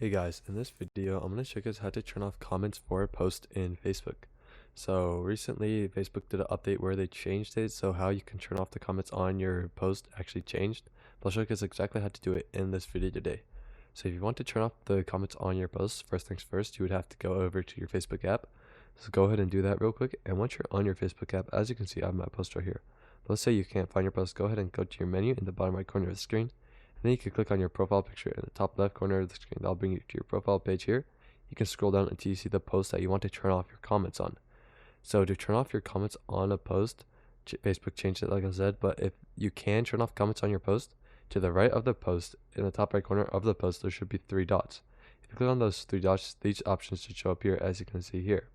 Hey guys, in this video, I'm going to show you guys how to turn off comments for a post in Facebook. So recently, Facebook did an update where they changed it, so how you can turn off the comments on your post actually changed. But I'll show you guys exactly how to do it in this video today. So if you want to turn off the comments on your posts, first things first, you would have to go over to your Facebook app. So go ahead and do that real quick. And once you're on your Facebook app, as you can see, I have my post right here. But let's say you can't find your post, go ahead and go to your menu in the bottom right corner of the screen. Then you can click on your profile picture in the top left corner of the screen. That'll bring you to your profile page here. You can scroll down until you see the post that you want to turn off your comments on. So to turn off your comments on a post, Facebook changed it like I said, but if you can turn off comments on your post, to the right of the post, in the top right corner of the post, there should be three dots. If you click on those three dots, these options should show up here as you can see here.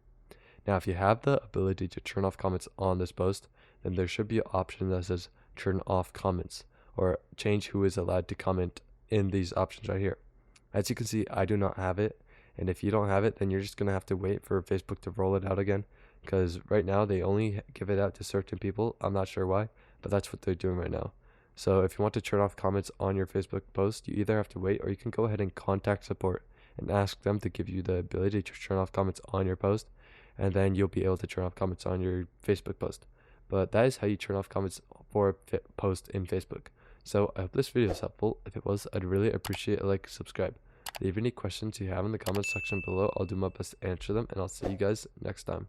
Now, if you have the ability to turn off comments on this post, then there should be an option that says turn off comments or change who is allowed to comment in these options right here. As you can see, I do not have it. And if you don't have it, then you're just going to have to wait for Facebook to roll it out again. Because right now, they only give it out to certain people. I'm not sure why, but that's what they're doing right now. So if you want to turn off comments on your Facebook post, you either have to wait or you can go ahead and contact support and ask them to give you the ability to turn off comments on your post, and then you'll be able to turn off comments on your Facebook post. But that is how you turn off comments for a post in Facebook. So I hope this video is helpful. If it was, I'd really appreciate a like, subscribe. Leave any questions you have in the comments section below. I'll do my best to answer them, and I'll see you guys next time.